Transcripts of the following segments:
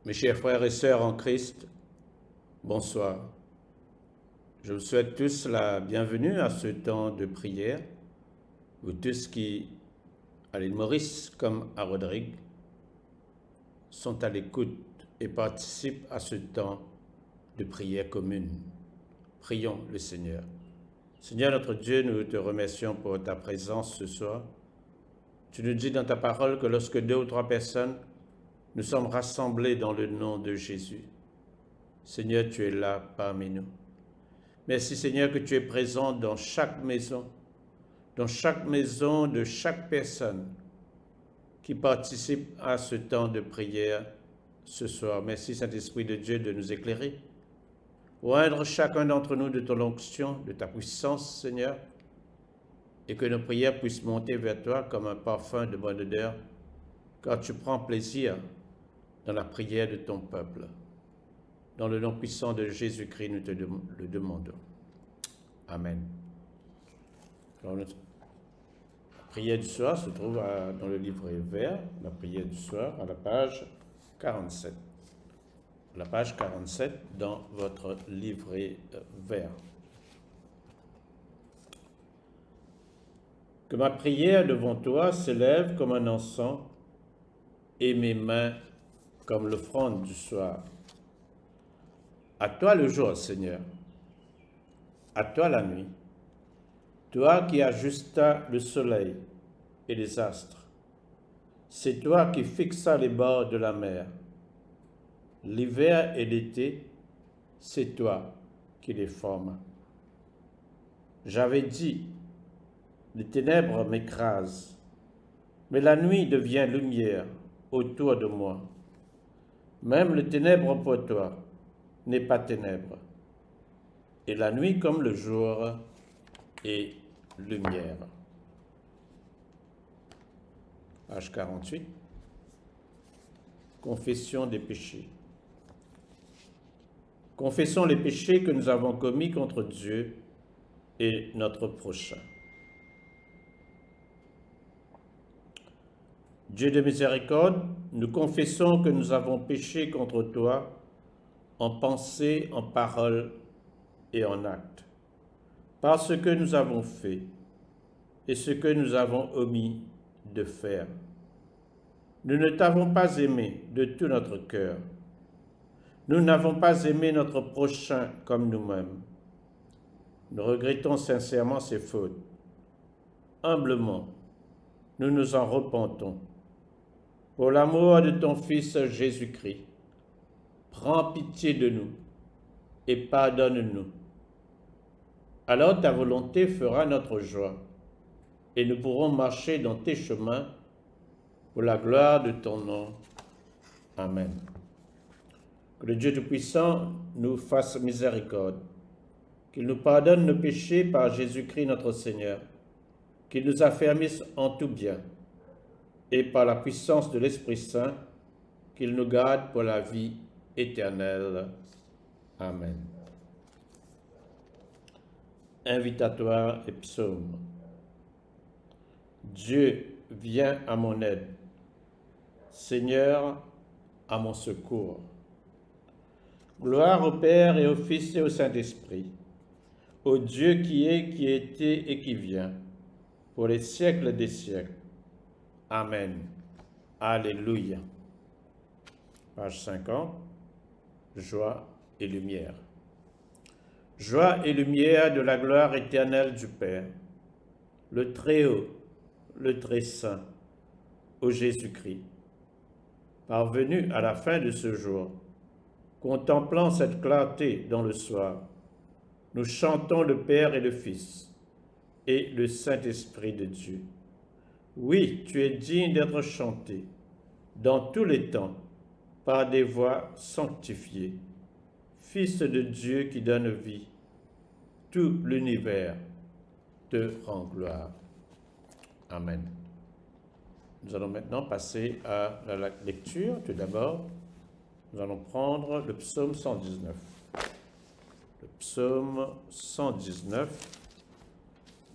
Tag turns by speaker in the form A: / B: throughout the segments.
A: Mes chers frères et sœurs en Christ, bonsoir. Je vous souhaite tous la bienvenue à ce temps de prière. Vous tous qui, à l'île Maurice comme à Rodrigue, sont à l'écoute et participent à ce temps de prière commune. Prions le Seigneur. Seigneur notre Dieu, nous te remercions pour ta présence ce soir. Tu nous dis dans ta parole que lorsque 2 ou 3 personnes nous sommes rassemblés dans le nom de Jésus. Seigneur, tu es là parmi nous. Merci Seigneur que tu es présent dans chaque maison de chaque personne qui participe à ce temps de prière ce soir. Merci Saint-Esprit de Dieu de nous éclairer. Oindre chacun d'entre nous de ton onction, de ta puissance Seigneur, et que nos prières puissent monter vers toi comme un parfum de bonne odeur, car tu prends plaisir dans la prière de ton peuple. Dans le nom puissant de Jésus-Christ, nous te le demandons. Amen. Alors, notre prière du soir se trouve dans le livret vert, la prière du soir, à la page 47. La page 47 dans votre livret vert. Que ma prière devant toi s'élève comme un encens et mes mains comme l'offrande du soir. À toi le jour, Seigneur, à toi la nuit, toi qui ajustas le soleil et les astres, c'est toi qui fixas les bords de la mer. L'hiver et l'été, c'est toi qui les formes. J'avais dit, les ténèbres m'écrasent, mais la nuit devient lumière autour de moi. Même le ténèbre pour toi n'est pas ténèbre, et la nuit comme le jour est lumière. Page 48. Confession des péchés. Confessons les péchés que nous avons commis contre Dieu et notre prochain. Dieu de miséricorde, nous confessons que nous avons péché contre toi en pensée, en parole et en acte, par ce que nous avons fait et ce que nous avons omis de faire. Nous ne t'avons pas aimé de tout notre cœur. Nous n'avons pas aimé notre prochain comme nous-mêmes. Nous regrettons sincèrement ces fautes. Humblement, nous nous en repentons. Pour l'amour de ton Fils Jésus-Christ, prends pitié de nous et pardonne-nous. Alors ta volonté fera notre joie, et nous pourrons marcher dans tes chemins pour la gloire de ton nom. Amen. Que le Dieu Tout-Puissant nous fasse miséricorde, qu'il nous pardonne nos péchés par Jésus-Christ notre Seigneur, qu'il nous affermisse en tout bien, et par la puissance de l'Esprit Saint, qu'il nous garde pour la vie éternelle. Amen. Invitatoire et psaume. Dieu, viens à mon aide. Seigneur, à mon secours. Gloire au Père et au Fils et au Saint-Esprit, au Dieu qui est, qui était et qui vient, pour les siècles des siècles. Amen. Alléluia. Page 50. Joie et lumière. Joie et lumière de la gloire éternelle du Père, le Très-Haut, le Très-Saint, ô Jésus-Christ. Parvenu à la fin de ce jour, contemplant cette clarté dans le soir, nous chantons le Père et le Fils et le Saint-Esprit de Dieu. Oui, tu es digne d'être chanté dans tous les temps par des voix sanctifiées. Fils de Dieu qui donne vie, tout l'univers te rend gloire. Amen. Nous allons maintenant passer à la lecture. Tout d'abord, nous allons prendre le psaume 119. Le psaume 119,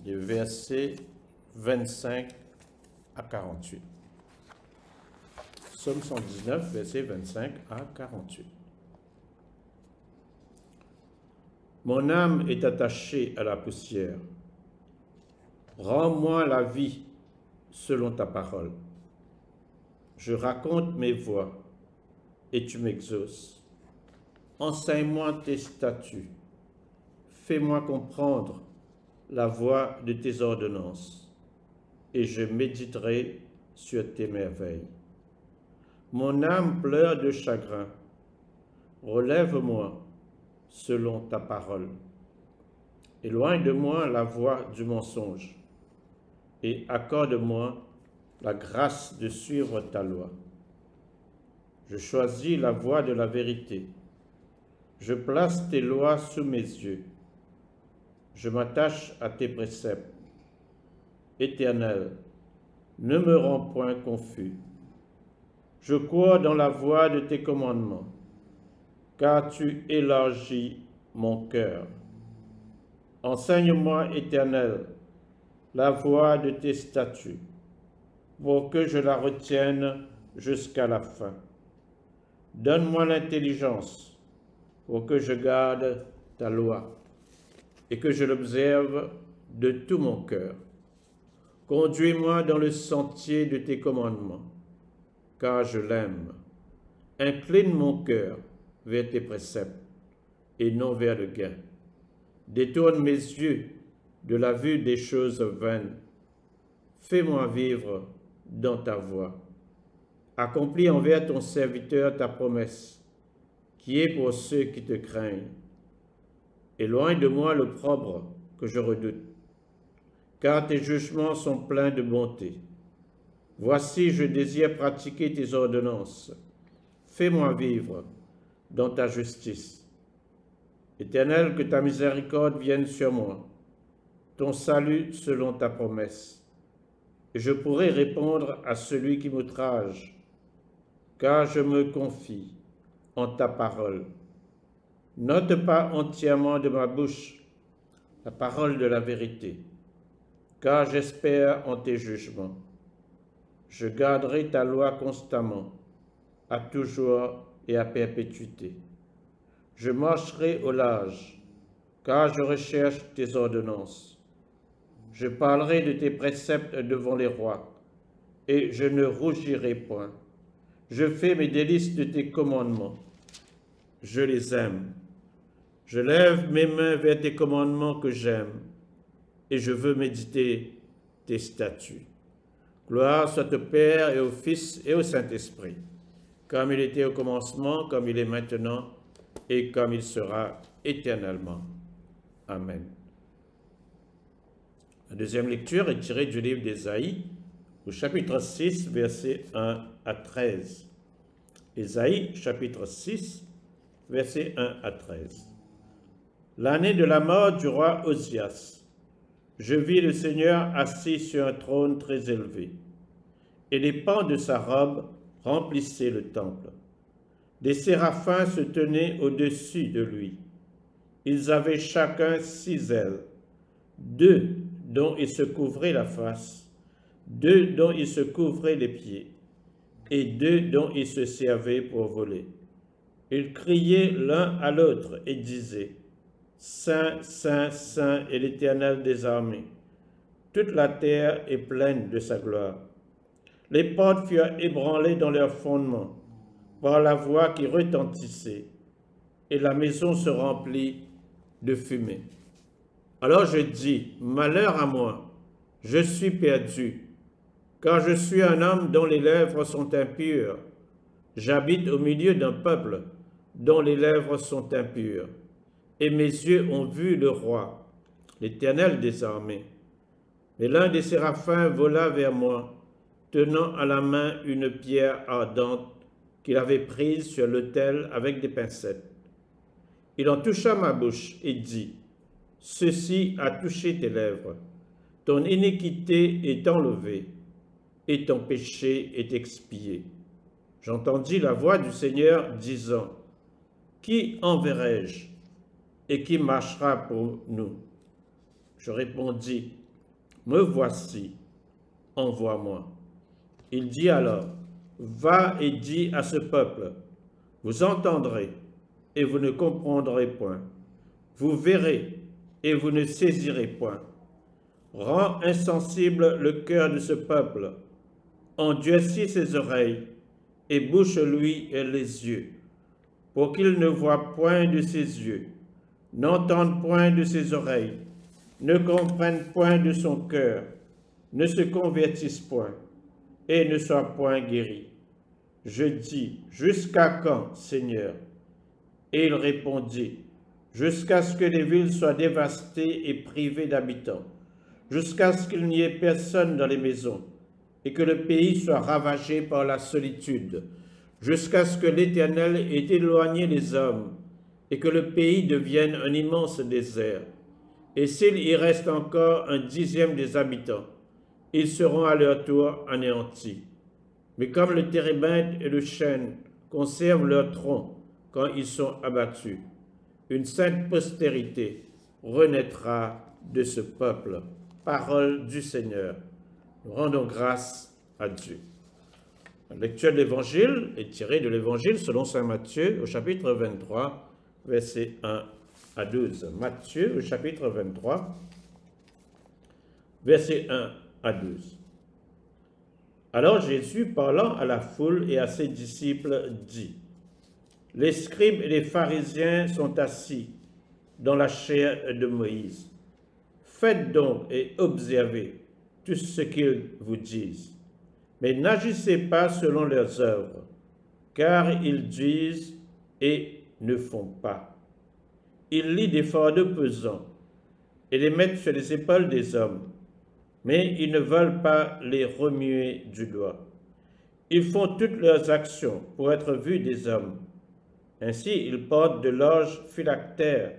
A: du verset 25 à 48. Psaume 119, verset 25 à 48. Mon âme est attachée à la poussière. Rends-moi la vie selon ta parole. Je raconte mes voies et tu m'exauces. Enseigne-moi tes statuts. Fais-moi comprendre la voie de tes ordonnances et je méditerai sur tes merveilles. Mon âme pleure de chagrin. Relève-moi selon ta parole. Éloigne de moi la voie du mensonge et accorde-moi la grâce de suivre ta loi. Je choisis la voie de la vérité. Je place tes lois sous mes yeux. Je m'attache à tes préceptes. Éternel, ne me rends point confus. Je cours dans la voie de tes commandements, car tu élargis mon cœur. Enseigne-moi, Éternel, la voie de tes statuts, pour que je la retienne jusqu'à la fin. Donne-moi l'intelligence, pour que je garde ta loi, et que je l'observe de tout mon cœur. Conduis-moi dans le sentier de tes commandements, car je l'aime. Incline mon cœur vers tes préceptes, et non vers le gain. Détourne mes yeux de la vue des choses vaines. Fais-moi vivre dans ta voie. Accomplis envers ton serviteur ta promesse, qui est pour ceux qui te craignent. Éloigne de moi l'opprobre que je redoute, car tes jugements sont pleins de bonté. Voici, je désire pratiquer tes ordonnances. Fais-moi vivre dans ta justice. Éternel, que ta miséricorde vienne sur moi, ton salut selon ta promesse. Et je pourrai répondre à celui qui m'outrage, car je me confie en ta parole. N'ôte pas entièrement de ma bouche la parole de la vérité, car j'espère en tes jugements. Je garderai ta loi constamment, à toujours et à perpétuité. Je marcherai au large, car je recherche tes ordonnances. Je parlerai de tes préceptes devant les rois, et je ne rougirai point. Je fais mes délices de tes commandements. Je les aime. Je lève mes mains vers tes commandements que j'aime, et je veux méditer tes statuts. Gloire soit au Père et au Fils et au Saint-Esprit, comme il était au commencement, comme il est maintenant, et comme il sera éternellement. Amen. La deuxième lecture est tirée du livre d'Ésaïe, au chapitre 6, versets 1 à 13. Ésaïe, chapitre 6, versets 1 à 13. L'année de la mort du roi Osias, je vis le Seigneur assis sur un trône très élevé, et les pans de sa robe remplissaient le temple. Des séraphins se tenaient au-dessus de lui. Ils avaient chacun 6 ailes, 2 dont ils se couvraient la face, 2 dont ils se couvraient les pieds, et 2 dont ils se servaient pour voler. Ils criaient l'un à l'autre et disaient, « Saint, Saint, Saint est l'Éternel des armées. Toute la terre est pleine de sa gloire. » Les portes furent ébranlées dans leurs fondements par la voix qui retentissait, et la maison se remplit de fumée. Alors je dis, malheur à moi, je suis perdu, car je suis un homme dont les lèvres sont impures. J'habite au milieu d'un peuple dont les lèvres sont impures, et mes yeux ont vu le roi, l'Éternel des armées. Mais l'un des séraphins vola vers moi, tenant à la main une pierre ardente qu'il avait prise sur l'autel avec des pincettes. Il en toucha ma bouche et dit, « Ceci a touché tes lèvres. Ton iniquité est enlevée et ton péché est expié. » J'entendis la voix du Seigneur disant, « Qui enverrai-je et qui marchera pour nous ?» Je répondis, « Me voici, envoie-moi. » Il dit alors, « Va et dis à ce peuple, vous entendrez et vous ne comprendrez point. Vous verrez et vous ne saisirez point. Rends insensible le cœur de ce peuple, endurcis ses oreilles et bouche-lui les yeux, pour qu'il ne voie point de ses yeux, n'entende point de ses oreilles, ne comprenne point de son cœur, ne se convertisse point, et ne soit point guéri. Je dis, jusqu'à quand, Seigneur? Et il répondit, jusqu'à ce que les villes soient dévastées et privées d'habitants, jusqu'à ce qu'il n'y ait personne dans les maisons, et que le pays soit ravagé par la solitude, jusqu'à ce que l'Éternel ait éloigné les hommes, et que le pays devienne un immense désert. Et s'il y reste encore un 10e des habitants, ils seront à leur tour anéantis. Mais comme le térébinthe et le chêne conservent leur tronc quand ils sont abattus, une sainte postérité renaîtra de ce peuple. Parole du Seigneur. Nous rendons grâce à Dieu. La lecture de l'Évangile est tirée de l'Évangile selon saint Matthieu au chapitre 23, versets 1 à 12. Matthieu au chapitre 23, versets 1 à 12. Alors Jésus, parlant à la foule et à ses disciples, dit, « Les scribes et les pharisiens sont assis dans la chaire de Moïse. Faites donc et observez tout ce qu'ils vous disent, mais n'agissez pas selon leurs œuvres, car ils disent et ne font pas. Ils lient des fardeaux pesants et les mettent sur les épaules des hommes, mais ils ne veulent pas les remuer du doigt. Ils font toutes leurs actions pour être vus des hommes. Ainsi, ils portent de larges phylactères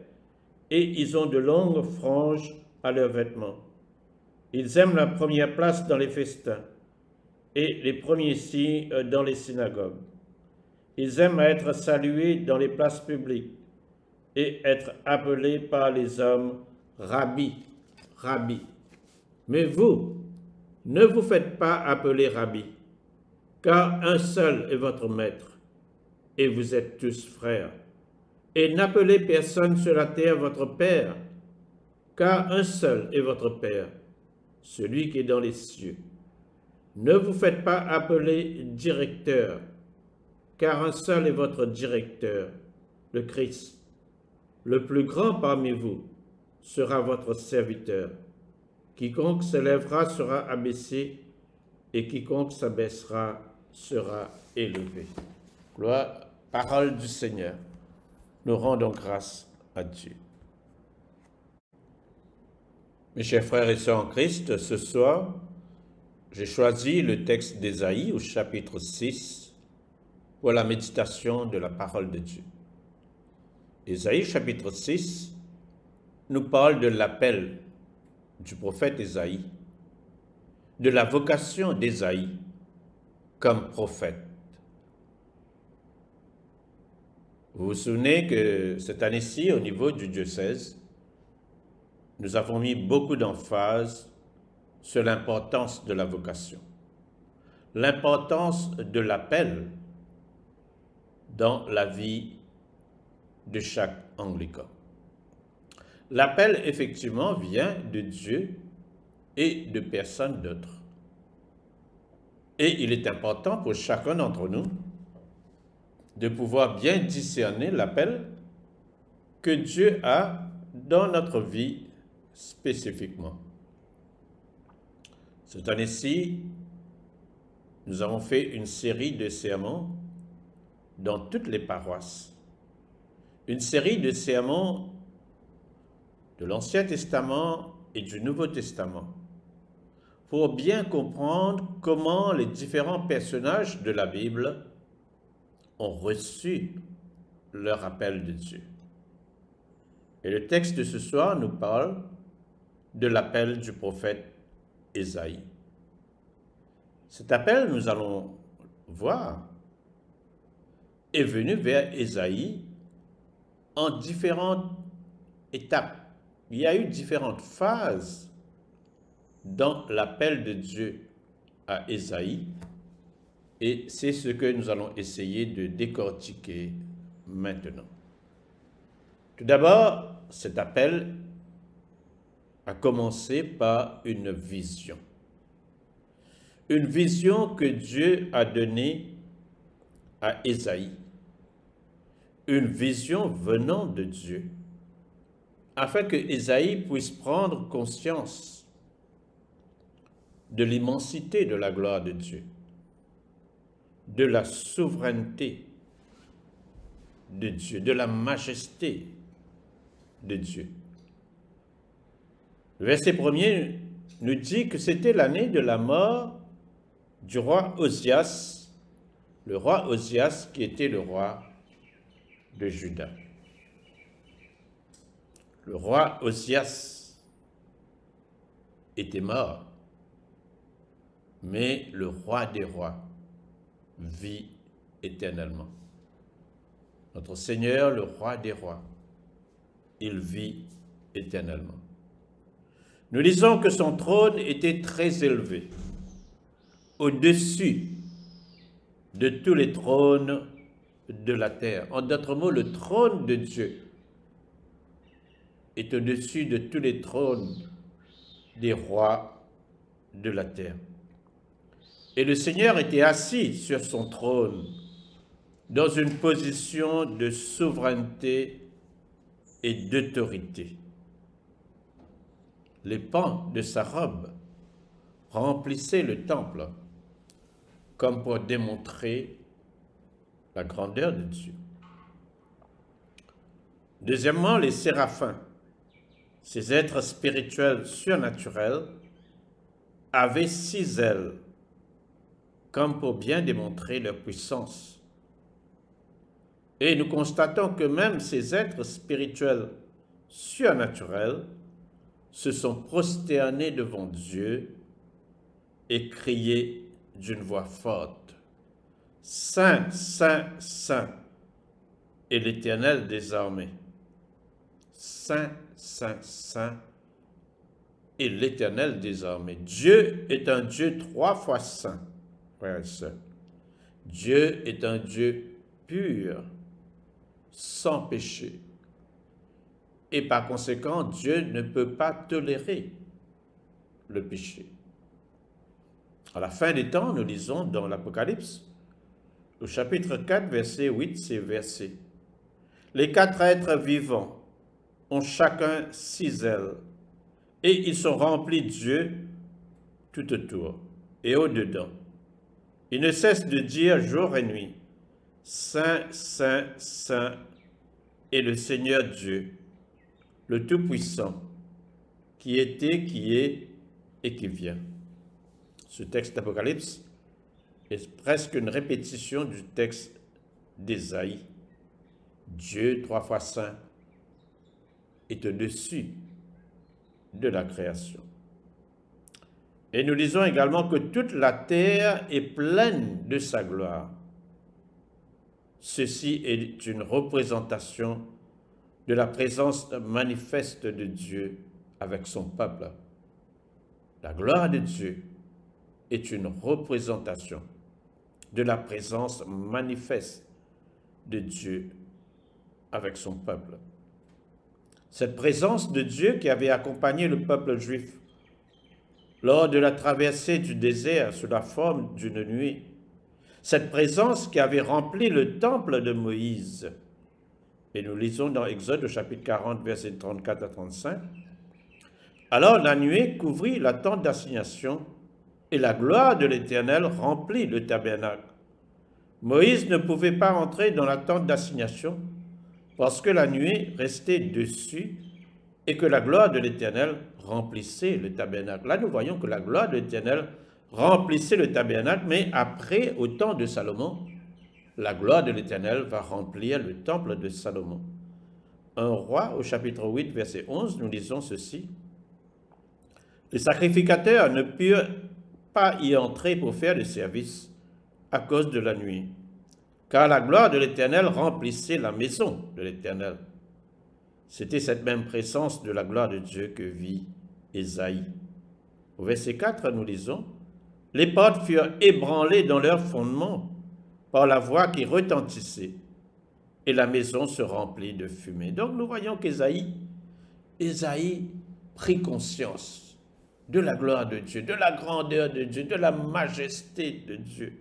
A: et ils ont de longues franges à leurs vêtements. Ils aiment la première place dans les festins et les premiers signes dans les synagogues. Ils aiment être salués dans les places publiques et être appelés par les hommes « Rabbi, Rabbi ». Mais vous, ne vous faites pas appeler Rabbi, car un seul est votre maître, et vous êtes tous frères. Et n'appelez personne sur la terre votre Père, car un seul est votre Père, celui qui est dans les cieux. Ne vous faites pas appeler directeur, car un seul est votre directeur, le Christ. Le plus grand parmi vous sera votre serviteur. Quiconque se lèvera sera abaissé, et quiconque s'abaissera sera élevé. Gloire, parole du Seigneur. Nous rendons grâce à à Dieu. Mes chers frères et sœurs en Christ, ce soir, j'ai choisi le texte d'Ésaïe au chapitre 6 pour la méditation de la parole de Dieu. Ésaïe chapitre 6 nous parle de l'appel du prophète Ésaïe, de la vocation d'Ésaïe comme prophète. Vous vous souvenez que cette année-ci, au niveau du diocèse, nous avons mis beaucoup d'emphase sur l'importance de la vocation, l'importance de l'appel dans la vie de chaque anglican. L'appel, effectivement, vient de Dieu et de personne d'autre. Et il est important pour chacun d'entre nous de pouvoir bien discerner l'appel que Dieu a dans notre vie spécifiquement. Cette année-ci, nous avons fait une série de sermons dans toutes les paroisses. Une série de sermons de l'Ancien Testament et du Nouveau Testament pour bien comprendre comment les différents personnages de la Bible ont reçu leur appel de Dieu. Et le texte de ce soir nous parle de l'appel du prophète Ésaïe. Cet appel, nous allons voir, est venu vers Ésaïe en différentes étapes. Il y a eu différentes phases dans l'appel de Dieu à Ésaïe, et c'est ce que nous allons essayer de décortiquer maintenant. Tout d'abord, cet appel a commencé par une vision. Une vision que Dieu a donnée à Ésaïe. Une vision venant de Dieu, afin que Ésaïe puisse prendre conscience de l'immensité de la gloire de Dieu, de la souveraineté de Dieu, de la majesté de Dieu. Le verset 1er nous dit que c'était l'année de la mort du roi Osias, le roi Osias qui était le roi de Juda. Le roi Osias était mort, mais le roi des rois vit éternellement. Notre Seigneur, le roi des rois, il vit éternellement. Nous disons que son trône était très élevé, au-dessus de tous les trônes de la terre. En d'autres mots, le trône de Dieu est au-dessus de tous les trônes des rois de la terre. Et le Seigneur était assis sur son trône, dans une position de souveraineté et d'autorité. Les pans de sa robe remplissaient le temple, comme pour démontrer la grandeur de Dieu. Deuxièmement, les séraphins, ces êtres spirituels surnaturels, avaient 6 ailes, comme pour bien démontrer leur puissance. Et nous constatons que même ces êtres spirituels surnaturels se sont prosternés devant Dieu et crié d'une voix forte: Saint, Saint, Saint est l'Éternel des armées. Saint, Saint, Saint est l'Éternel des armées. Dieu est un Dieu 3 fois saint, frères et sœurs. Dieu est un Dieu pur, sans péché. Et par conséquent, Dieu ne peut pas tolérer le péché. À la fin des temps, nous lisons dans l'Apocalypse, au chapitre 4, verset 8, ces versets. Les 4 êtres vivants ont chacun 6 ailes, et ils sont remplis de Dieu tout autour et au-dedans. Ils ne cessent de dire jour et nuit: Saint, Saint, Saint est le Seigneur Dieu, le Tout-Puissant, qui était, qui est et qui vient. Ce texte d'Apocalypse est presque une répétition du texte d'Ésaïe. Dieu, 3 fois saint, est au-dessus de la création. Et nous lisons également que toute la terre est pleine de sa gloire. Ceci est une représentation de la présence manifeste de Dieu avec son peuple. La gloire de Dieu est une représentation de la présence manifeste de Dieu avec son peuple. Cette présence de Dieu qui avait accompagné le peuple juif lors de la traversée du désert sous la forme d'une nuée, cette présence qui avait rempli le temple de Moïse. Et nous lisons dans Exode chapitre 40, versets 34 à 35. Alors la nuée couvrit la tente d'assignation et la gloire de l'Éternel remplit le tabernacle. Moïse ne pouvait pas entrer dans la tente d'assignation parce que la nuée restait dessus et que la gloire de l'Éternel remplissait le tabernacle. Là, nous voyons que la gloire de l'Éternel remplissait le tabernacle, mais après, au temps de Salomon, la gloire de l'Éternel va remplir le temple de Salomon. 1 Roi, au chapitre 8, verset 11, nous lisons ceci. Les sacrificateurs ne purent pas y entrer pour faire le service à cause de la nuit, car la gloire de l'Éternel remplissait la maison de l'Éternel. C'était cette même présence de la gloire de Dieu que vit Ésaïe. Au verset 4, nous lisons, « Les portes furent ébranlées dans leur fondement par la voix qui retentissait, et la maison se remplit de fumée. » Donc nous voyons qu'Ésaïe prit conscience de la gloire de Dieu, de la grandeur de Dieu, de la majesté de Dieu.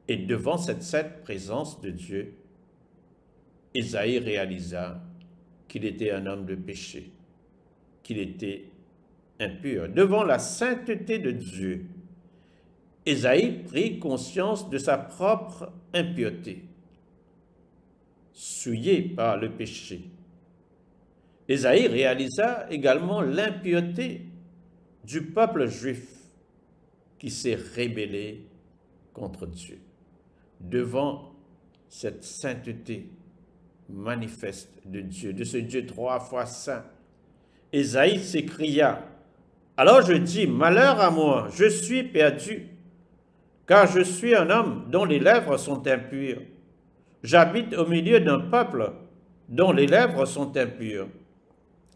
A: Et devant cette présence de Dieu, Ésaïe réalisa qu'il était un homme de péché, qu'il était impur. Devant la sainteté de Dieu, Ésaïe prit conscience de sa propre impureté, souillé par le péché. Ésaïe réalisa également l'impureté du peuple juif qui s'est rébellé contre Dieu. Devant cette sainteté manifeste de Dieu, de ce Dieu 3 fois saint, Ésaïe s'écria, « Alors je dis, malheur à moi, je suis perdu, car je suis un homme dont les lèvres sont impures. J'habite au milieu d'un peuple dont les lèvres sont impures.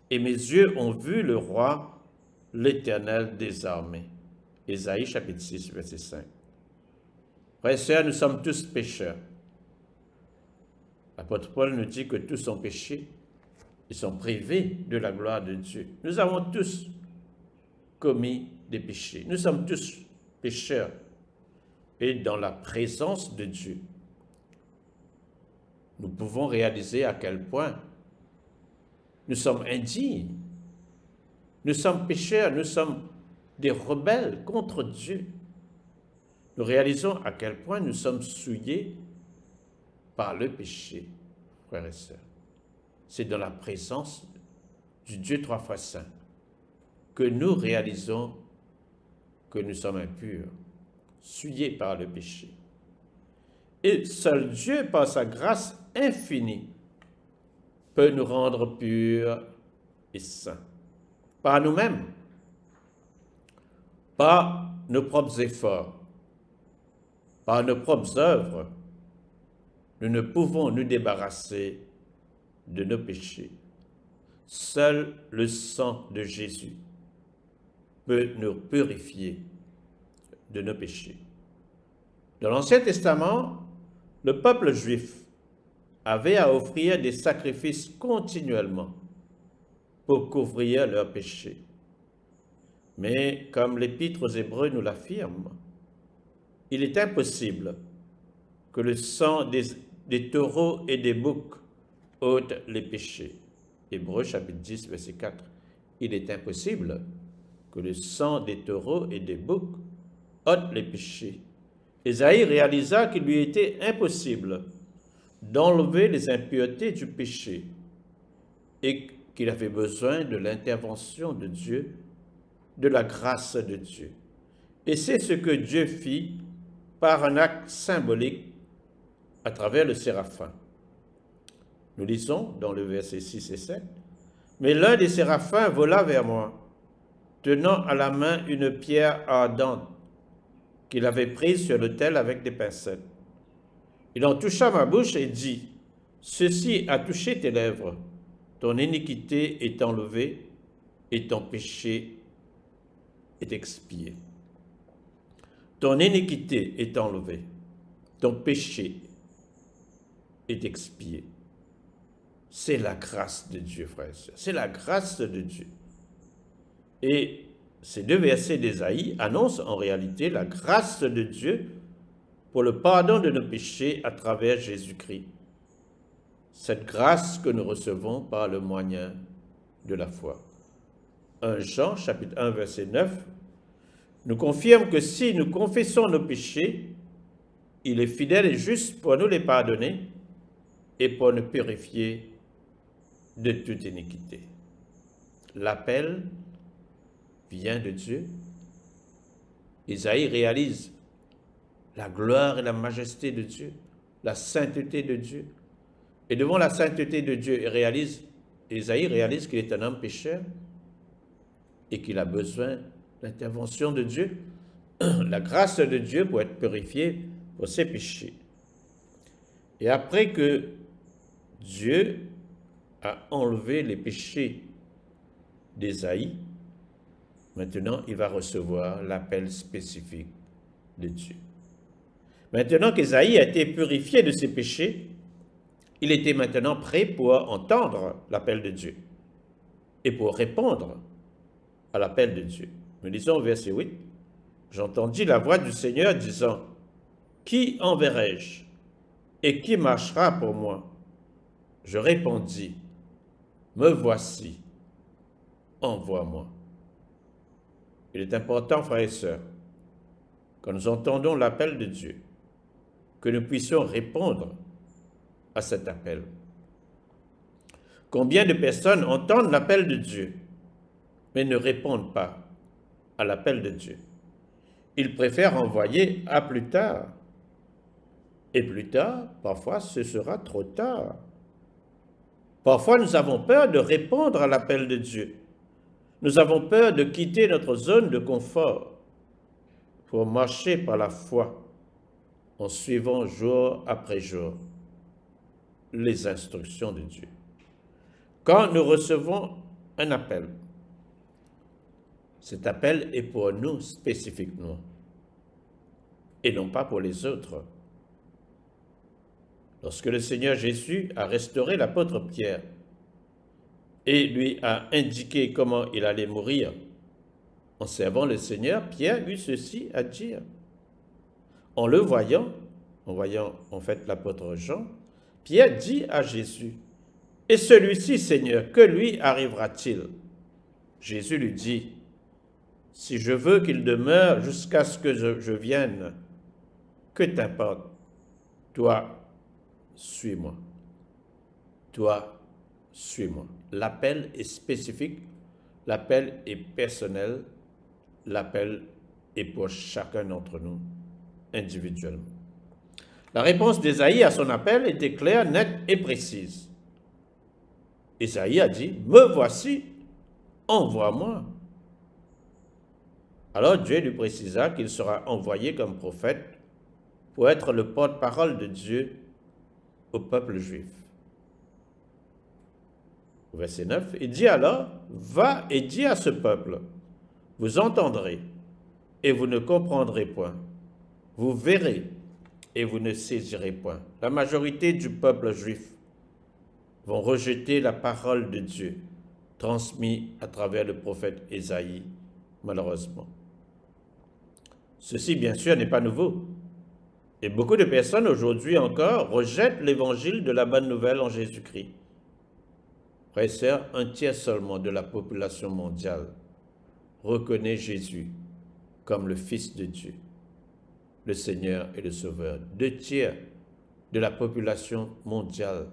A: Et mes yeux ont vu le roi, l'Éternel des armées. » Ésaïe chapitre 6, verset 5. Frères et sœurs, nous sommes tous pécheurs. L'apôtre Paul nous dit que tous ont péché. Ils sont privés de la gloire de Dieu. Nous avons tous commis des péchés. Nous sommes tous pécheurs. Et dans la présence de Dieu, nous pouvons réaliser à quel point nous sommes indignes. Nous sommes pécheurs, nous sommes des rebelles contre Dieu. Nous réalisons à quel point nous sommes souillés par le péché, frères et sœurs. C'est dans la présence du Dieu 3 fois saint que nous réalisons que nous sommes impurs, souillés par le péché. Et seul Dieu, par sa grâce infinie, peut nous rendre purs et saints. Par nous-mêmes, par nos propres efforts, par nos propres œuvres, nous ne pouvons nous débarrasser de nos péchés. Seul le sang de Jésus peut nous purifier de nos péchés. Dans l'Ancien Testament, le peuple juif avait à offrir des sacrifices continuellement pour couvrir leurs péchés. Mais comme l'Épître aux Hébreux nous l'affirme, il est impossible que le sang des taureaux et des boucs ôte les péchés. Hébreux chapitre 10, verset 4. Il est impossible que le sang des taureaux et des boucs ôte les péchés. Ésaïe réalisa qu'il lui était impossible d'enlever les impuretés du péché. et qu'il avait besoin de l'intervention de Dieu, de la grâce de Dieu. Et c'est ce que Dieu fit par un acte symbolique à travers le séraphin. Nous lisons dans le verset 6 et 7, « Mais l'un des séraphins vola vers moi, tenant à la main une pierre ardente qu'il avait prise sur l'autel avec des pincettes. Il en toucha ma bouche et dit, « Ceci a touché tes lèvres, ton iniquité est enlevée et ton péché est expié. » Ton iniquité est enlevée, ton péché est expié. C'est la grâce de Dieu, frères et sœurs. C'est la grâce de Dieu. Et ces deux versets d'Ésaïe annoncent en réalité la grâce de Dieu pour le pardon de nos péchés à travers Jésus-Christ. Cette grâce que nous recevons par le moyen de la foi. 1 Jean, chapitre 1, verset 9, nous confirme que si nous confessons nos péchés, il est fidèle et juste pour nous les pardonner et pour nous purifier de toute iniquité. L'appel vient de Dieu. Isaïe réalise la gloire et la majesté de Dieu, la sainteté de Dieu. Et devant la sainteté de Dieu, Isaïe réalise qu'il est un homme pécheur et qu'il a besoin de l'intervention de Dieu, la grâce de Dieu pour être purifié pour ses péchés. Et après que Dieu a enlevé les péchés d'Ésaïe, maintenant il va recevoir l'appel spécifique de Dieu. Maintenant qu'Ésaïe a été purifié de ses péchés, il était maintenant prêt pour entendre l'appel de Dieu et pour répondre à l'appel de Dieu. Nous lisons au verset 8, « J'entendis la voix du Seigneur disant, « Qui enverrai-je et qui marchera pour moi? Je répondis, « Me voici, envoie-moi. » Il est important, frères et sœurs, quand nous entendons l'appel de Dieu, que nous puissions répondre à cet appel. Combien de personnes entendent l'appel de Dieu, mais ne répondent pas à l'appel de Dieu? Ils préfèrent envoyer à plus tard. Et plus tard, parfois, ce sera trop tard. Parfois, nous avons peur de répondre à l'appel de Dieu. Nous avons peur de quitter notre zone de confort pour marcher par la foi en suivant jour après jour les instructions de Dieu. Quand nous recevons un appel, cet appel est pour nous spécifiquement et non pas pour les autres. Lorsque le Seigneur Jésus a restauré l'apôtre Pierre et lui a indiqué comment il allait mourir, en servant le Seigneur, Pierre eut ceci à dire. En le voyant, en fait l'apôtre Jean, Pierre dit à Jésus, « Et celui-ci, Seigneur, que lui arrivera-t-il » Jésus lui dit, « Si je veux qu'il demeure jusqu'à ce que je vienne, que t'importe, toi, suis-moi. Toi, suis-moi. » L'appel est spécifique, l'appel est personnel, l'appel est pour chacun d'entre nous, individuellement. La réponse d'Ésaïe à son appel était claire, nette et précise. Ésaïe a dit, « Me voici, envoie-moi. » Alors Dieu lui précisa qu'il sera envoyé comme prophète pour être le porte-parole de Dieu au peuple juif. Au verset 9, il dit alors, « Va et dis à ce peuple, vous entendrez et vous ne comprendrez point. Vous verrez et vous ne saisirez point. » La majorité du peuple juif vont rejeter la parole de Dieu transmise à travers le prophète Ésaïe, malheureusement. Ceci, bien sûr, n'est pas nouveau. Et beaucoup de personnes aujourd'hui encore rejettent l'évangile de la bonne nouvelle en Jésus-Christ. Frères et sœurs, un tiers seulement de la population mondiale reconnaît Jésus comme le Fils de Dieu, le Seigneur et le Sauveur. 2 tiers de la population mondiale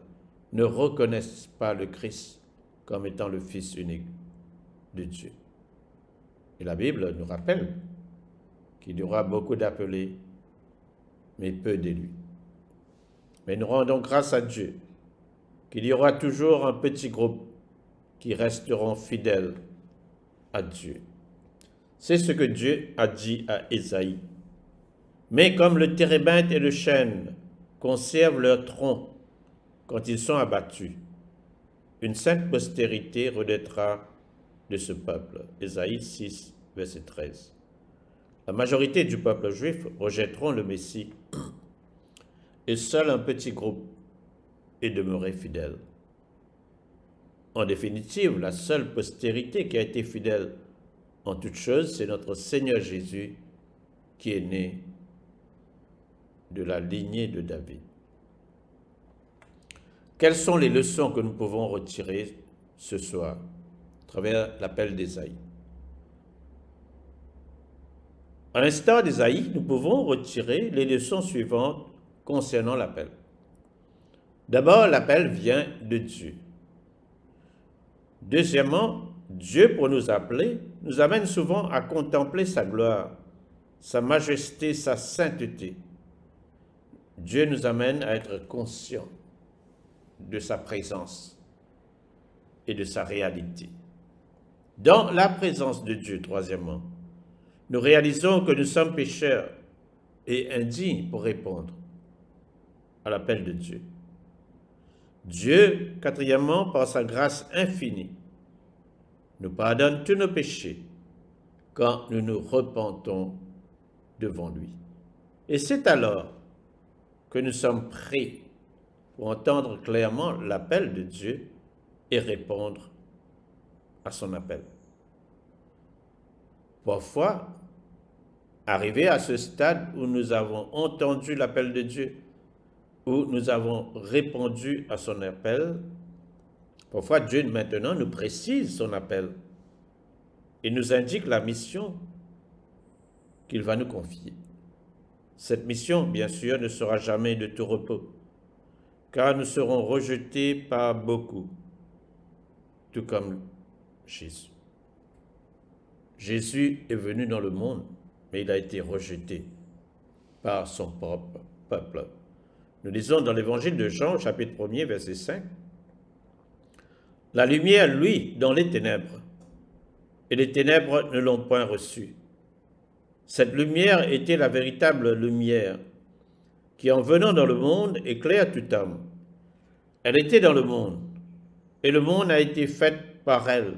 A: ne reconnaissent pas le Christ comme étant le Fils unique de Dieu. Et la Bible nous rappelle qu'il y aura beaucoup d'appelés, mais peu d'élus. Mais nous rendons grâce à Dieu qu'il y aura toujours un petit groupe qui resteront fidèles à Dieu. C'est ce que Dieu a dit à Ésaïe. Mais comme le térébinthe et le chêne conservent leur tronc quand ils sont abattus, une sainte postérité renaîtra de ce peuple. Ésaïe 6, verset 13. La majorité du peuple juif rejetteront le Messie et seul un petit groupe est demeuré fidèle. En définitive, la seule postérité qui a été fidèle en toutes choses, c'est notre Seigneur Jésus qui est né de la lignée de David. Quelles sont les leçons que nous pouvons retirer ce soir à travers l'appel d'Ésaïe? À l'instar d'Ésaïe, nous pouvons retirer les leçons suivantes concernant l'appel. D'abord, l'appel vient de Dieu. Deuxièmement, Dieu, pour nous appeler, nous amène souvent à contempler sa gloire, sa majesté, sa sainteté. Dieu nous amène à être conscients de sa présence et de sa réalité. Dans la présence de Dieu, troisièmement, nous réalisons que nous sommes pécheurs et indignes pour répondre à l'appel de Dieu. Dieu, quatrièmement, par sa grâce infinie, nous pardonne tous nos péchés quand nous nous repentons devant lui. Et c'est alors que nous sommes prêts pour entendre clairement l'appel de Dieu et répondre à son appel. Parfois, arrivé à ce stade où nous avons entendu l'appel de Dieu, où nous avons répondu à son appel, parfois Dieu maintenant nous précise son appel et nous indique la mission qu'il va nous confier. Cette mission, bien sûr, ne sera jamais de tout repos, car nous serons rejetés par beaucoup, tout comme Jésus. Jésus est venu dans le monde, mais il a été rejeté par son propre peuple. Nous lisons dans l'évangile de Jean, chapitre 1er, verset 5, « La lumière, lui, dans les ténèbres, et les ténèbres ne l'ont point reçue. Cette lumière était la véritable lumière, qui en venant dans le monde éclaire tout homme. Elle était dans le monde, et le monde a été fait par elle,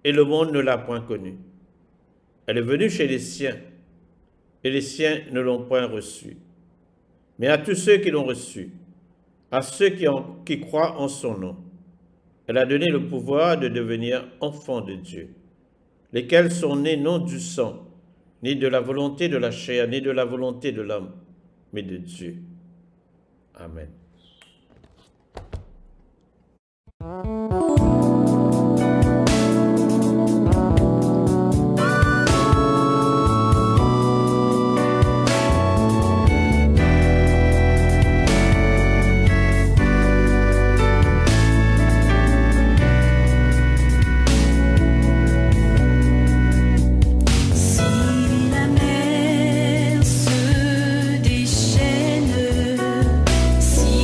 A: et le monde ne l'a point connue. Elle est venue chez les siens, et les siens ne l'ont point reçue. Mais à tous ceux qui l'ont reçue, à ceux qui croient en son nom, elle a donné le pouvoir de devenir enfants de Dieu, lesquels sont nés non du sang, ni de la volonté de la chair, ni de la volonté de l'homme, mais de Dieu. Amen.
B: Si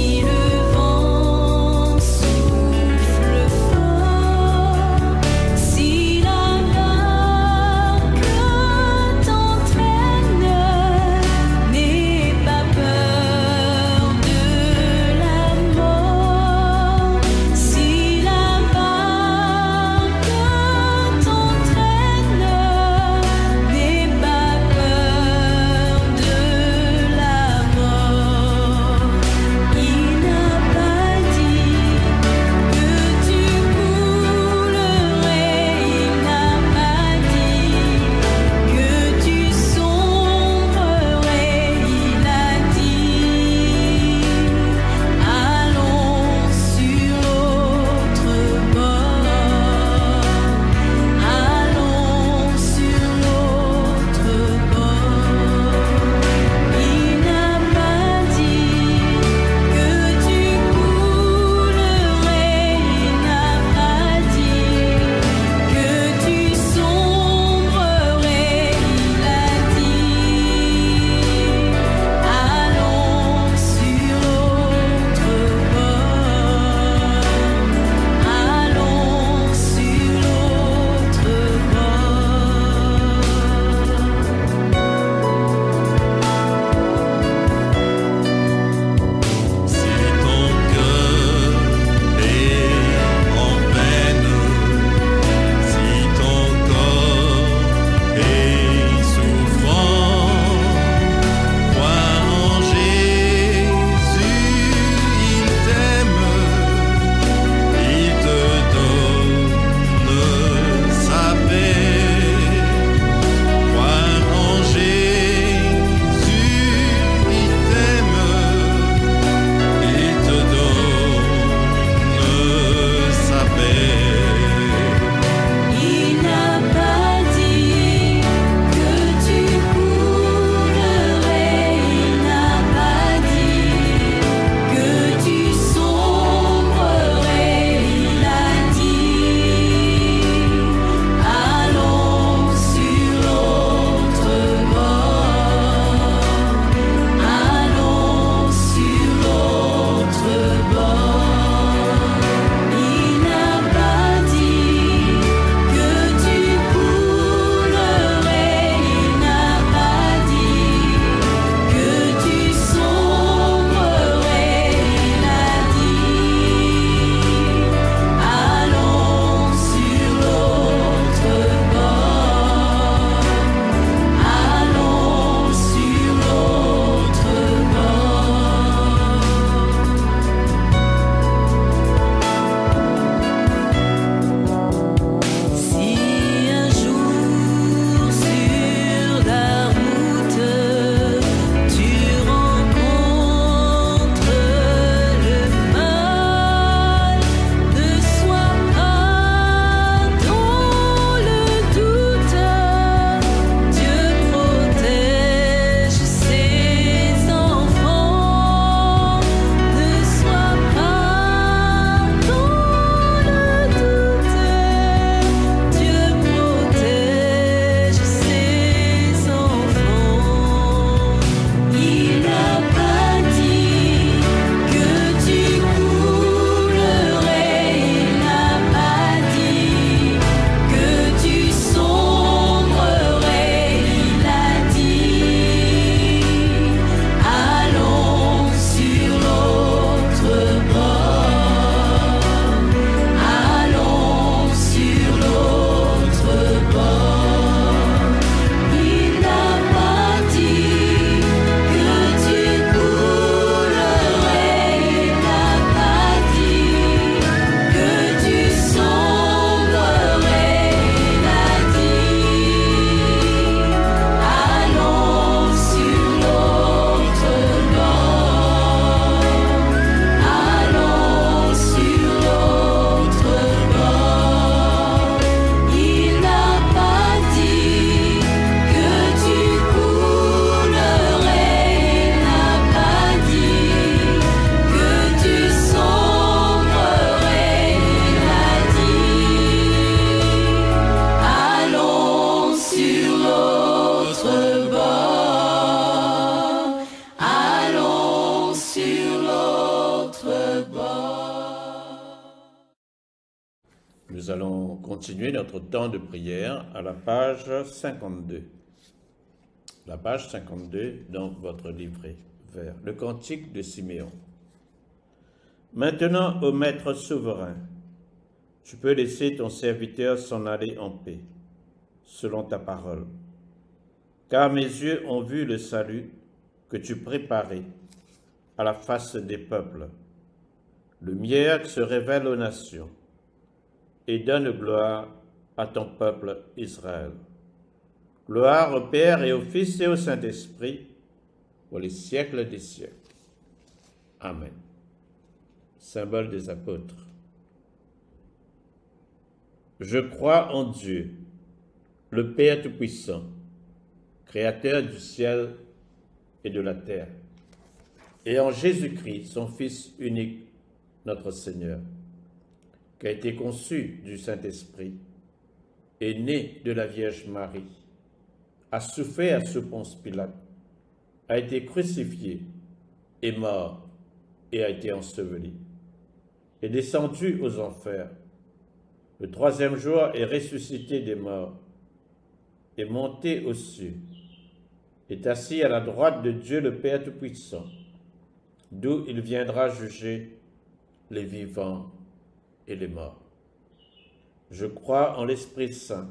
A: Nous allons continuer notre temps de prière à la page 52. La page 52 dans votre livret vert, le cantique de Siméon. Maintenant, ô Maître souverain, tu peux laisser ton serviteur s'en aller en paix, selon ta parole. Car mes yeux ont vu le salut que tu préparais à la face des peuples, lumière qui se révèle aux nations, et donne gloire à ton peuple Israël. Gloire au Père et au Fils et au Saint-Esprit, pour les siècles des siècles. Amen. Symbole des apôtres. Je crois en Dieu, le Père Tout-Puissant, Créateur du ciel et de la terre, et en Jésus-Christ, son Fils unique, notre Seigneur, qui a été conçu du Saint-Esprit, est né de la Vierge Marie, a souffert sous Ponce Pilate, a été crucifié, est mort et a été enseveli, est descendu aux enfers. Le troisième jour est ressuscité des morts, est monté aux cieux, est assis à la droite de Dieu le Père Tout-Puissant, d'où il viendra juger les vivants et les morts. Je crois en l'Esprit Saint,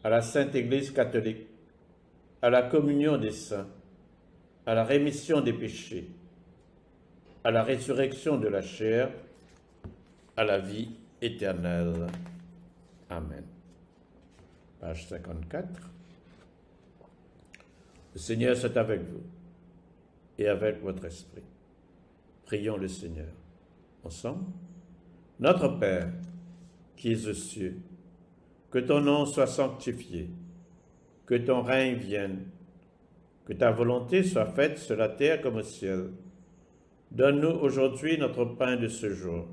A: à la Sainte Église catholique, à la communion des saints, à la rémission des péchés, à la résurrection de la chair, à la vie éternelle. Amen. Page 54. Le Seigneur soit avec vous et avec votre esprit. Prions le Seigneur. Ensemble. Notre Père, qui es aux cieux, que ton nom soit sanctifié, que ton règne vienne, que ta volonté soit faite sur la terre comme au ciel. Donne-nous aujourd'hui notre pain de ce jour.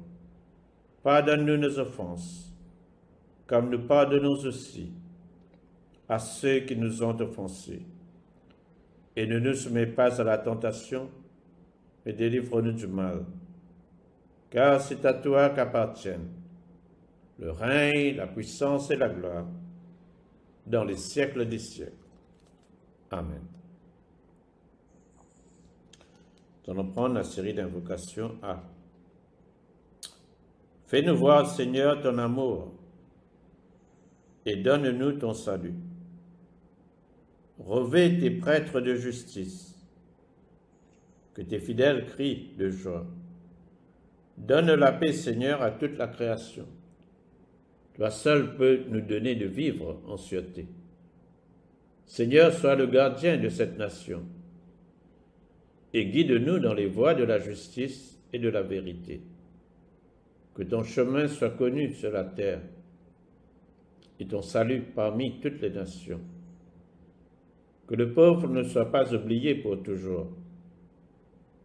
A: Pardonne-nous nos offenses, comme nous pardonnons aussi à ceux qui nous ont offensés. Et ne nous soumets pas à la tentation, mais délivre-nous du mal. Car c'est à toi qu'appartiennent le règne, la puissance et la gloire, dans les siècles des siècles. Amen. Nous allons prendre la série d'invocations A. Fais-nous voir, Seigneur, ton amour, et donne-nous ton salut. Revêt tes prêtres de justice, que tes fidèles crient de joie. Donne la paix, Seigneur, à toute la création. Toi seul peux nous donner de vivre en sûreté. Seigneur, sois le gardien de cette nation et guide-nous dans les voies de la justice et de la vérité. Que ton chemin soit connu sur la terre et ton salut parmi toutes les nations. Que le pauvre ne soit pas oublié pour toujours,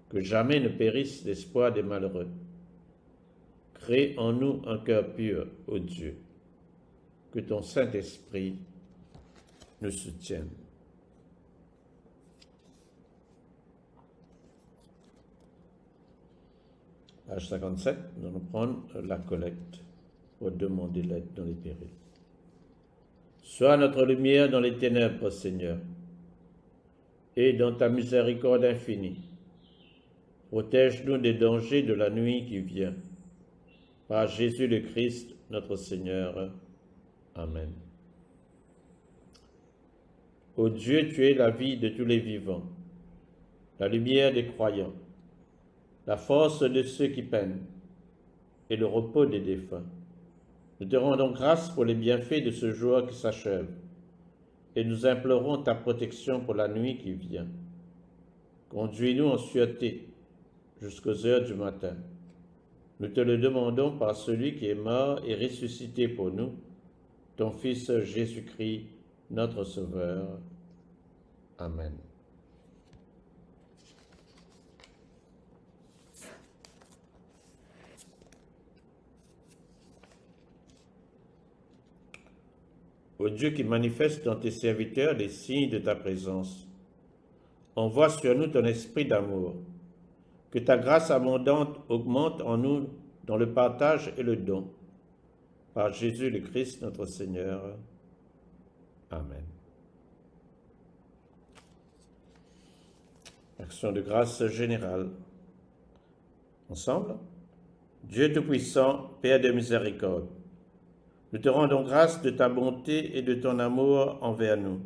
A: que jamais ne périsse l'espoir des malheureux. Crée en nous un cœur pur, ô Dieu, que ton Saint-Esprit nous soutienne. Page 57, nous allons prendre la collecte pour demander l'aide dans les périls. Sois notre lumière dans les ténèbres, Seigneur, et dans ta miséricorde infinie. Protège-nous des dangers de la nuit qui vient. Par Jésus le Christ, notre Seigneur. Amen. Ô Dieu, tu es la vie de tous les vivants, la lumière des croyants, la force de ceux qui peinent et le repos des défunts. Nous te rendons grâce pour les bienfaits de ce jour qui s'achève et nous implorons ta protection pour la nuit qui vient. Conduis-nous en sûreté jusqu'aux heures du matin. Nous te le demandons par celui qui est mort et ressuscité pour nous, ton Fils Jésus-Christ, notre Sauveur. Amen. Ô Dieu qui manifeste dans tes serviteurs les signes de ta présence, envoie sur nous ton esprit d'amour, que ta grâce abondante augmente en nous dans le partage et le don, par Jésus le Christ notre Seigneur. Amen. Action de grâce générale. Ensemble, Dieu Tout-Puissant, Père de miséricorde, nous te rendons grâce de ta bonté et de ton amour envers nous,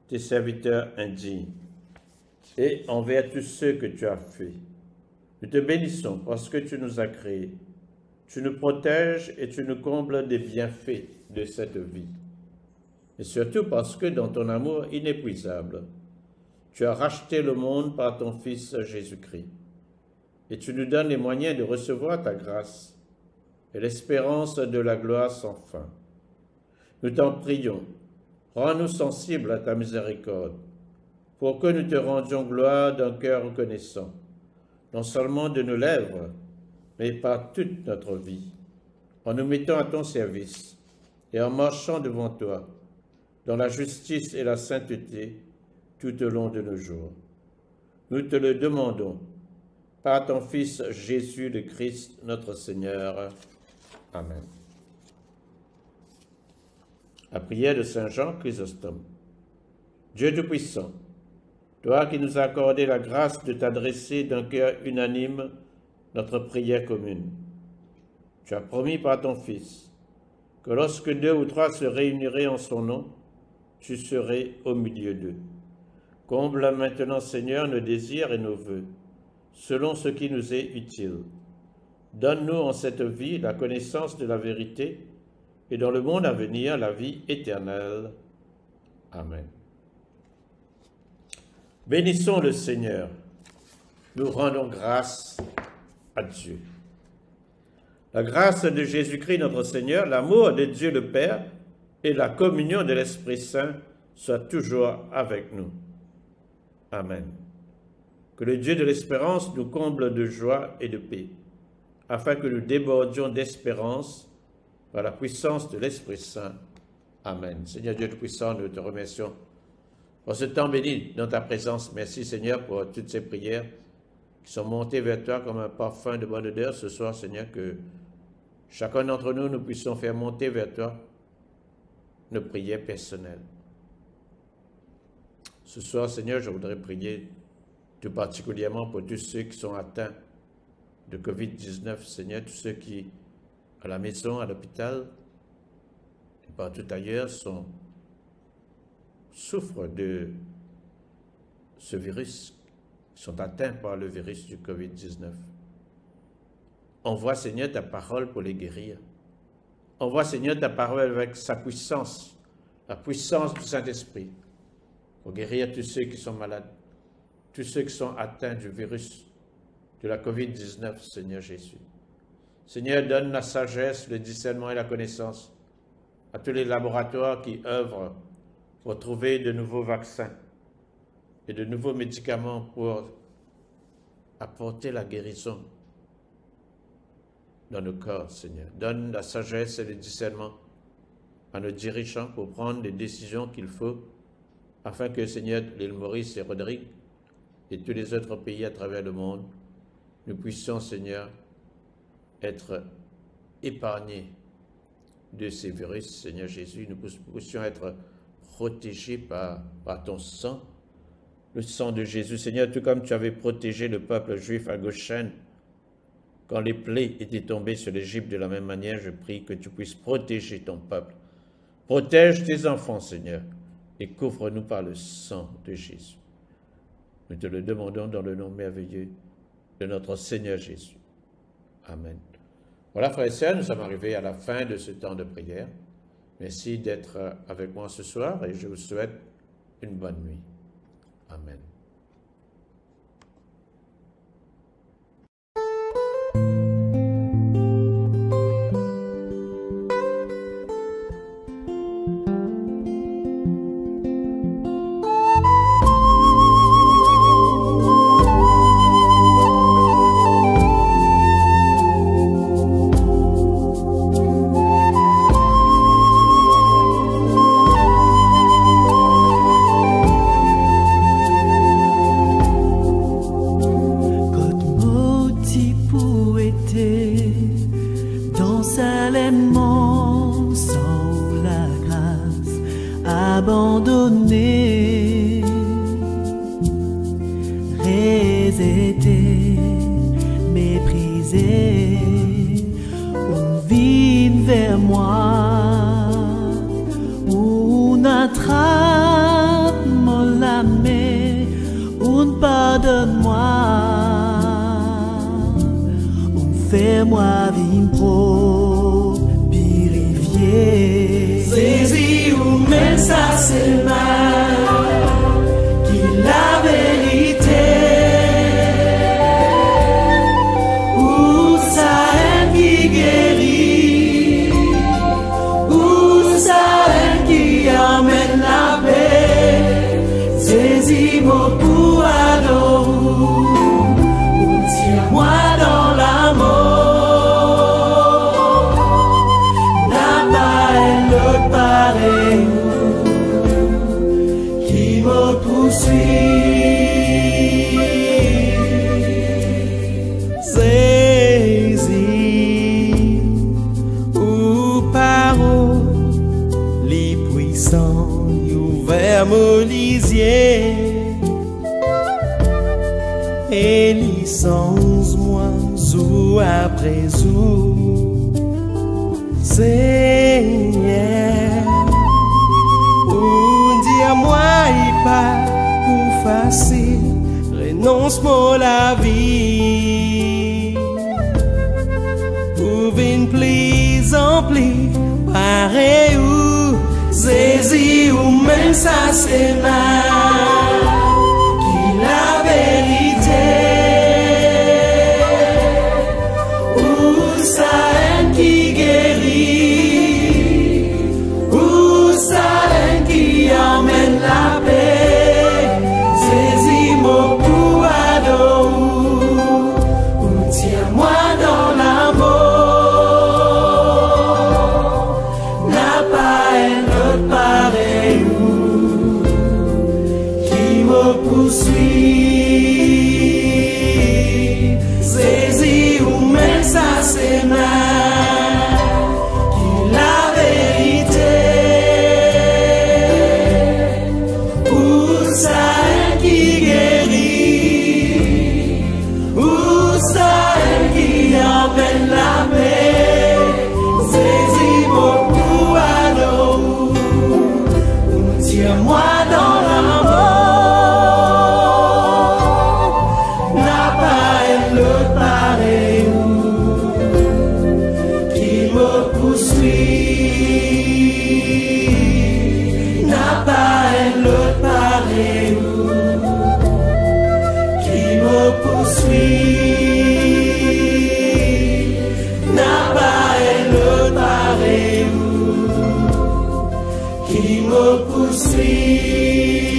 A: tes serviteurs indignes, et envers tous ceux que tu as faits. Nous te bénissons parce que tu nous as créés. Tu nous protèges et tu nous combles des bienfaits de cette vie. Et surtout parce que dans ton amour inépuisable, tu as racheté le monde par ton Fils Jésus-Christ. Et tu nous donnes les moyens de recevoir ta grâce et l'espérance de la gloire sans fin. Nous t'en prions, rends-nous sensibles à ta miséricorde, pour que nous te rendions gloire d'un cœur reconnaissant, non seulement de nos lèvres, mais par toute notre vie, en nous mettant à ton service et en marchant devant toi, dans la justice et la sainteté, tout au long de nos jours. Nous te le demandons, par ton Fils Jésus le Christ, notre Seigneur. Amen. La prière de Saint Jean Chrysostome. Dieu Tout-Puissant, toi qui nous as accordé la grâce de t'adresser d'un cœur unanime notre prière commune, tu as promis par ton Fils que lorsque 2 ou 3 se réuniraient en son nom, tu serais au milieu d'eux. Comble maintenant, Seigneur, nos désirs et nos vœux, selon ce qui nous est utile. Donne-nous en cette vie la connaissance de la vérité et dans le monde à venir la vie éternelle. Amen. Bénissons le Seigneur. Nous rendons grâce à Dieu. La grâce de Jésus-Christ notre Seigneur, l'amour de Dieu le Père et la communion de l'Esprit Saint soient toujours avec nous. Amen. Que le Dieu de l'espérance nous comble de joie et de paix, afin que nous débordions d'espérance par la puissance de l'Esprit Saint. Amen. Seigneur Dieu Tout-Puissant, nous te remercions pour ce temps béni dans ta présence. Merci Seigneur pour toutes ces prières qui sont montées vers toi comme un parfum de bonne odeur ce soir, Seigneur, que chacun d'entre nous, nous puissions faire monter vers toi nos prières personnelles. Ce soir, Seigneur, je voudrais prier tout particulièrement pour tous ceux qui sont atteints de Covid-19, Seigneur, tous ceux qui, à la maison, à l'hôpital, et partout ailleurs, souffrent de ce virus, sont atteints par le virus du Covid-19. Envoie, Seigneur, ta parole pour les guérir. Envoie, Seigneur, ta parole avec sa puissance, la puissance du Saint-Esprit, pour guérir tous ceux qui sont malades, tous ceux qui sont atteints du virus de la Covid-19, Seigneur Jésus. Seigneur, donne la sagesse, le discernement et la connaissance à tous les laboratoires qui œuvrent pour trouver de nouveaux vaccins et de nouveaux médicaments pour apporter la guérison dans nos corps, Seigneur. Donne la sagesse et le discernement à nos dirigeants pour prendre les décisions qu'il faut afin que, Seigneur, l'île Maurice et Rodrigue et tous les autres pays à travers le monde, nous puissions, Seigneur, être épargnés de ces virus, Seigneur Jésus. Nous puissions être protégés par ton sang, le sang de Jésus. Seigneur, tout comme tu avais protégé le peuple juif à Goshen, quand les plaies étaient tombées sur l'Égypte, de la même manière, je prie que tu puisses protéger ton peuple. Protège tes enfants, Seigneur, et couvre-nous par le sang de Jésus. Nous te le demandons dans le nom merveilleux de notre Seigneur Jésus. Amen. Voilà, frères et sœurs, nous sommes arrivés à la fin de ce temps de prière. Merci d'être avec moi ce soir et je vous souhaite une bonne nuit. Amen.
B: abandonné, rejeté, méprisé, on vient vers moi, on attrape la main, on pardonne-moi, on fait-moi vivre pro, purifié.
C: Saisi ou même ça c'est mal, qui la vérité, ou ça est qui guérit, ou ça est qui amène la paix. Saisi mon pour adorer, ou tiens-moi dans l'amour, n'a pas l'autre pareil qui me poursuit. Saisi ou parole, les puissants ouverts mon lisier, et licence moi jour après jour. Seigneur, ou dis-moi il pas pour facile, renonce pour la vie, pour venir plus en plus, pareil ou saisi ou même ça c'est mal, qui la vérité, ou ça est qui guérit, ou ça est qui emmène la paix. Saisis mon pour adorer, ou tiens-moi dans l'amour, n'a pas un autre pareil qui me poursuit. Saisis ou même ça c'est mal, qui la vérité, ou ça est qui guérit, ou ça est qui emmène la paix. Saisis mon pour adorer, ou tiens-moi dans l'amour, n'a pas l'autre pareil qui me poursuit, n'a pas l'autre pareil qui me poursuit, n'a pas l'autre pareil qui me poursuit.